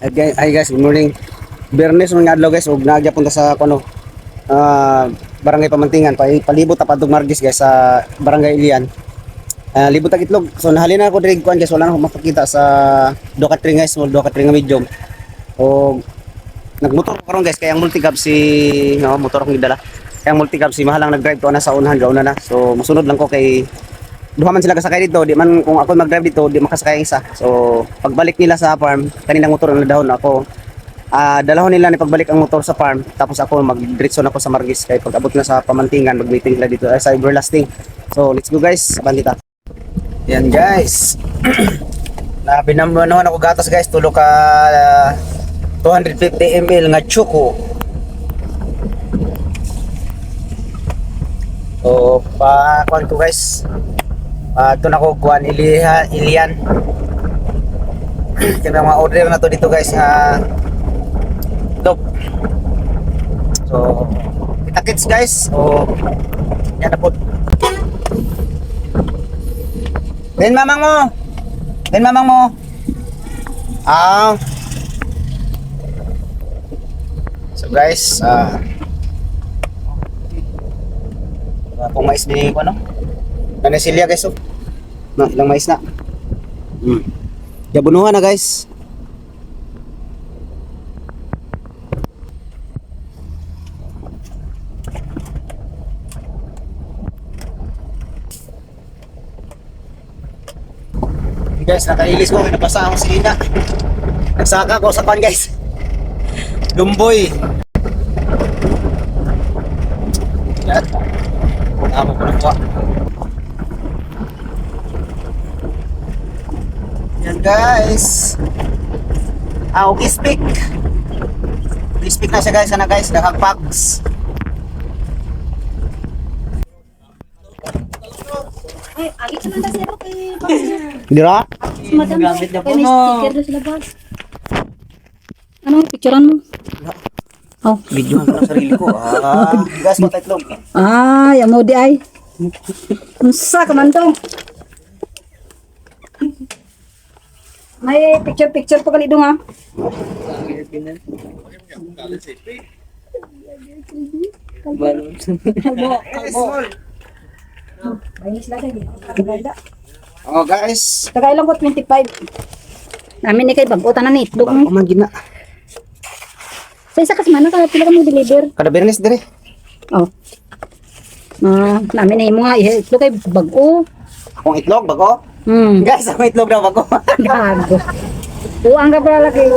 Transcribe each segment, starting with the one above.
Hi guys, good morning. Biyernes mga adlaw guys, ug naagya punta sa kuno barangay Pamantingan, palibot ta padung Margis guys sa barangay Ilian. Libot ang itlog. So nahalina ako diri kuan guys, wala na ako makakita sa duka tree guys, small duka tree nga medium. O nagmotor ko karon guys, kay ang multicab si motor akong gidala. Kay ang multicab si mahalang nag-drive to na sa unahan gauna na. So musunod lang ko kay duha man sila kasakay dito, di man kung ako mag-drive dito, di makasakay ang isa. So pagbalik nila sa farm, kaninang motor ang nadahon ako. Dalahon nila ni pagbalik ang motor sa farm, tapos ako mag-diretso na ako sa Margis kay pag abot na sa Pamantingan, mag-meeting nila dito sa Everlasting. So let's go guys, bandita. Yan guys. Na binambanon ako gatas guys, tulo ka 250 ml nga choco. So pa kuan ko guys. Ito na ko kuan Ilian. Kaya mga order na to dito guys nga dog. So kita kits guys. So yan na po. Ben mamang mo. Ben mamang mo. So guys, kung mais din ko ano? Nanasilya guys oh. Na ilang mais na. Yabunuhan na guys. Guys, nakailis ko, nabasa ako sa ina. Nagsaka ko sa pan guys. Lumboy. Yan. Tama ko na po. Yan guys. Okay speak. Speak na siya guys, ano guys, nakagpags. Ay, agit naman kasi ako kay Dira? Madam. Gamit na po no. Sticker doon sa labas. Anong picturean mo? Oh. Video ko ng sarili ko. Guys, matay itlog. Ay, amo di ay. Unsa ka man to? May picture pa kali dong ha. Kalbo. Bainis lagi. Kaganda. Oh guys. Tagailang ko 25. Namin ni kay bagutan na ni itlog mo. Kumagin na. Sa isa kasi man ka pila ka mo deliver. Kada Bernes dire. Oh. Namin ni mo nga itlog kay bago. Akong itlog bago. Guys, akong itlog daw bago. Gago. Buang ka pala lagi.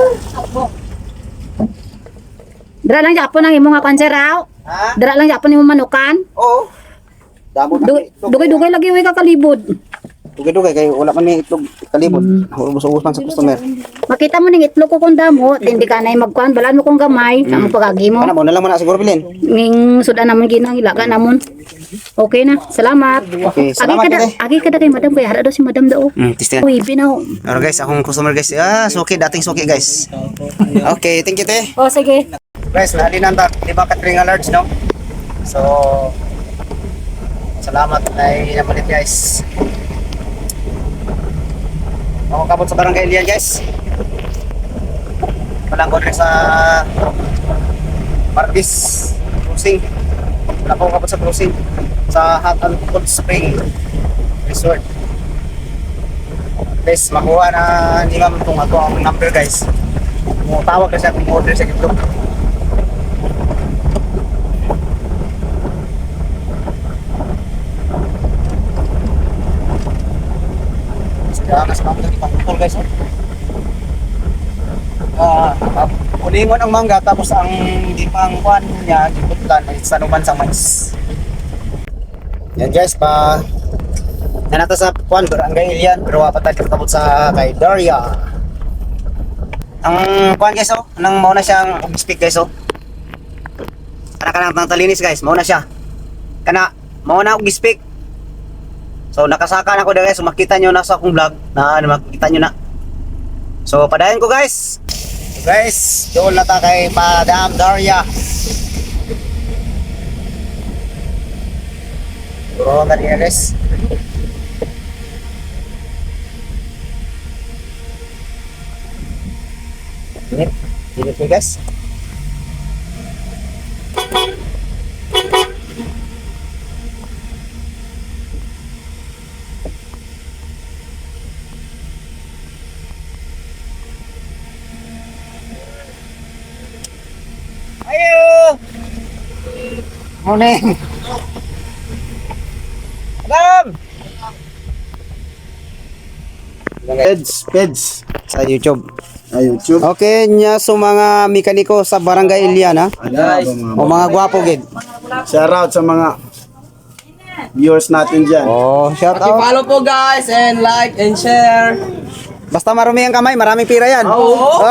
Dra lang Japon ang imo nga panseraw. Ha? Dra lang Japon imo manukan. Oo. Damo na itlog. Dugay-dugay lagi way ka kalibod. Dugay-dugay kay wala man ni itlog kalibot. Ubos-ubos man sa customer. Makita mo ning itlog ko kung damo, hindi ka na magkuan, balan mo kung gamay, sa mo pagagi mo. Ana mo na lang man siguro bilin. Ning suda namon ginang ilaga namon. Okay na. Salamat. Okay, salamat Agi kada kay madam kay hara daw si madam daw. Tistingan. Uy, binaw. Pero guys, akong customer guys. Suki, dating suki guys. Okay, thank you te. Oh, sige. Guys, nahalinan ta. Di ba katring alerts, no? So, salamat na napalit guys. Ako kabot sa barangay Ilian guys. Walang ko sa Margis Cruising. Wala ko kabot sa cruising sa Hot and Cold Spring Resort. Guys, makuha na ni ma'am itong ako ang number guys. Tawag na siya kung order sa itlog. Mas mangga di pangkol guys. Ulingon ang mangga tapos ang di pangkuan niya gibutlan ay sanuman sa mais. Yan guys, nanata sa kuan barangay Ilian pero wa pa tayo kabot sa kay Daria. Ang kuan guys nang mauna siyang speak guys Kana ng talinis guys, mauna siya. Kana mauna og speak. So nakasaka na ko guys, so makita nyo na sa akong vlog na makita nyo na. So padayon ko guys. So, guys, doon na ta kay Madam Daria. Turo na niya guys. Init. Init ko guys. Ayo! Morning! Adam! Peds sa YouTube. YouTube. Okay, nya so mga mekaniko sa Barangay Ilian ha. Guys, O mga gwapo gid. shout out sa mga viewers natin dyan. Oh, shout out. Follow po guys and like and share. Basta marumi ang kamay, maraming pira yan. Oo.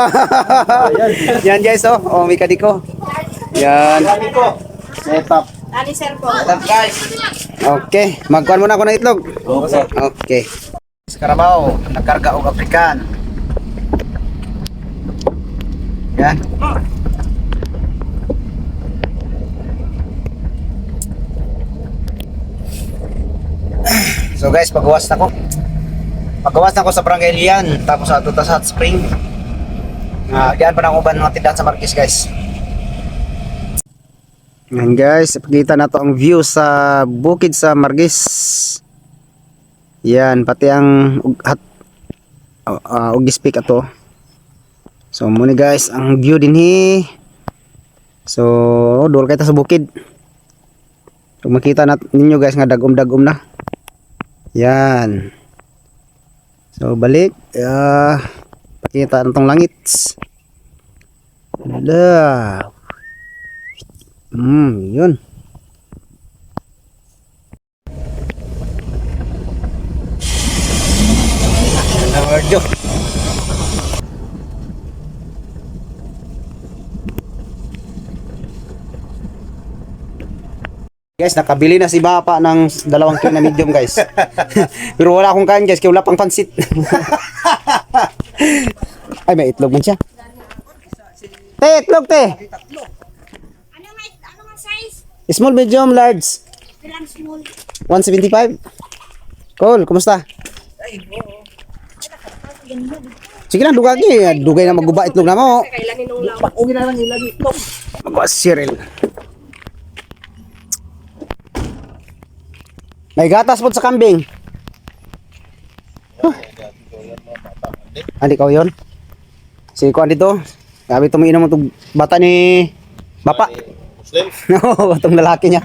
Yan guys oh, oh mekaniko. Yan. Setup. What's up guys? Okay, magkuhan muna ako ng itlog. Okay. Okay. Sa Carabao, nagkarga og African. Yan. So guys, pagawas na ko. Pagawas na ko sa Barangay Lian, tapos ato ta sa Hot Spring. Diyan pa na uban mga tindahan sa Marquis guys. Yan guys, ipakita na to ang view sa bukid sa Marquis. Yan, pati ang Ugispik ato. So muna guys, ang view din hi. So, dol kay ta sa bukid. Kung makita ninyo guys nga dagom-dagom na. Yan. So balik, pakita nitong langit. Dah. Yun. Nawarjo. Guys, nakabili na si Bapa ng 2 kilo na medium guys. Pero wala akong kain guys, kaya wala pang pansit. Ay, may itlog man siya. Te, itlog te. Ano size? Small, medium, large. Ilang small? 175. Cool, kumusta? Sige lang, dugagi. Dugay na maguba itlog na mo. Kailan nung lang? Ugin na lang ilagi itlog. Magawa si Cyril. May gatas po sa kambing. Huh. Andi ko yun. Si Kuan dito. Gabi tumiinom mo itong bata ni Bapa. Muslim? Oo, itong lalaki niya.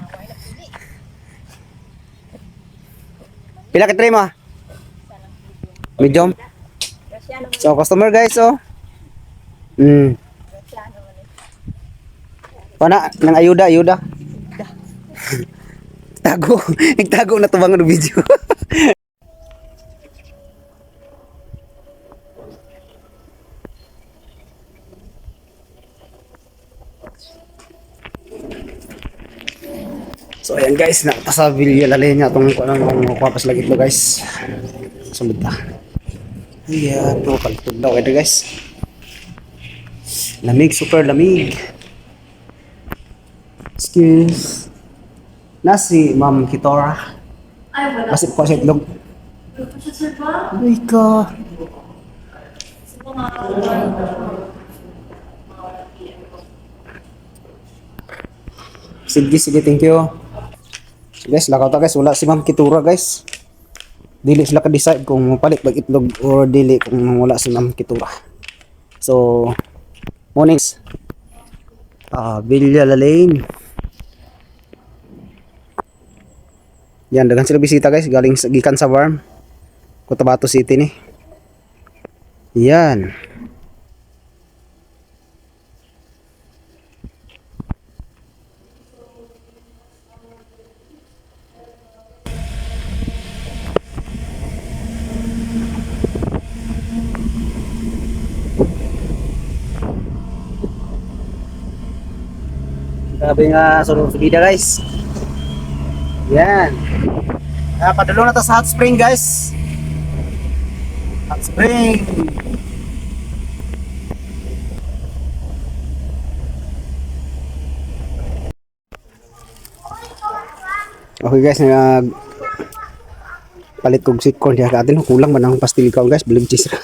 Pila ka tray mo? Medium. So, customer guys, oh. Pana, nang ayuda. Tago. Nagtago na tubangan ng video. So ayan guys, sa Villa Lalenya itong kuwapas lagi ito guys. Sunod na. Ayan, ito kaltog daw ito guys. Lamig, super lamig. Excuse. Nasi Ma'am Kitora. Ay, wala. Masip ko sa itlog. Ay ka. Sige, thank you. So guys, lakaw ta guys, wala si Ma'am Kitura guys. Dili sila ka-decide kung palit bag itlog or dili kung wala si Ma'am Kitura. So, mornings. Villa Lane. Yan, dagan sila bisita guys, gikan sa farm. Cotabato City ni. Yan. Grabe nga subida guys. Yan. Padulong na to sa Hot Spring guys. Hot Spring. Okay guys, palit kong sweet corn diha katin kulang man ang pastil ko guys, bilang cheese ra.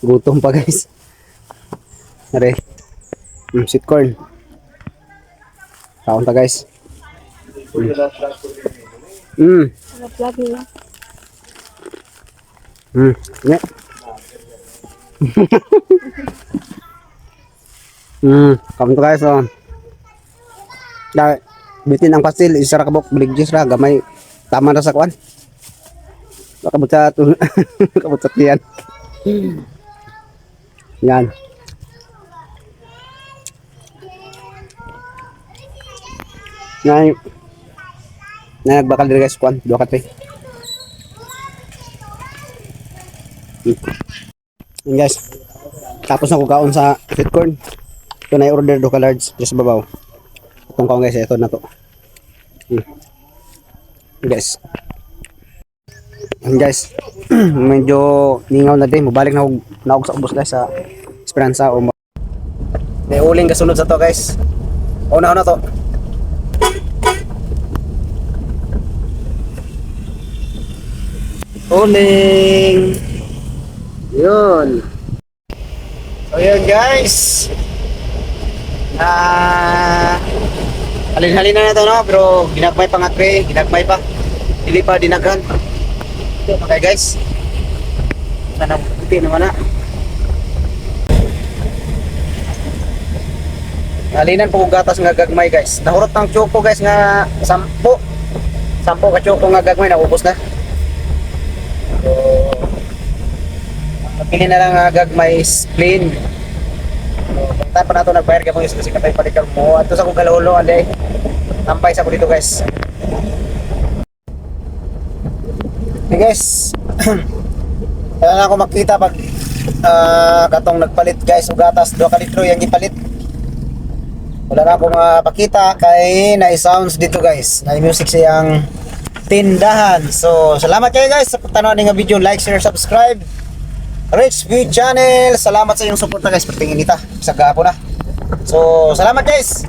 Gutom pa guys. Are. Sweet corn. Kaon ta guys. Sarap lagi. Yeah. Kaon ta guys. Oh. Dahil bitin ang pastil, isa ra kabok biligjes ra gamay. Tama na sa kuan. Kabot sa kabot sa tiyan. Yan. Yan. Nagbakal diri guys kuan, duha ka tre. Yan guys. Tapos na ko kaon sa sweet corn. Ito na order do ka large just babaw. Itong kaon guys, ito na to. Guys. Yan guys. Medyo ningaw na din, mabalik na ako sa ubos guys sa Esperanza o may uling kasunod sa to guys. Una to. Uling. Yun. So yun guys. Halin-halin na to no, pero ginagmay pa nga pre, ginagmay pa. Dili pa dinaghan. Okay guys. Sana puti naman na. Halinan po kung gatas nga gagmay guys. Nahurot ng choco guys nga 10. 10 ka choco nga gagmay, naubos na. So, pili na lang nga gagmay is plain. So, pagtaan pa na ito nagbayar ka mga kasi katay palikar mo. At sa kong galaulo, anday. Nampay sa ko dito guys. Okay guys. Kaya na ako makita pag katong nagpalit guys o gatas 2 ka litro yung ipalit. Wala na akong pakita kay na-sounds dito guys. Na-music siyang tindahan. So, salamat kayo guys sa pagtanaw ng video. Like, share, subscribe. Rich View Channel. Salamat sa iyong support guys. Pertingin nita. Sa gapo na. So, salamat guys.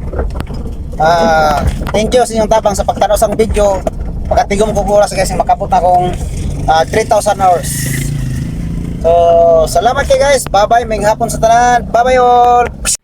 Thank you sa inyong tapang sa pagtanaw sa video. Pagkatigom ko oras guys. Makapot na akong 3,000 hours. So, salamat kayo guys. Bye-bye. May hapon sa tanan. Bye-bye all.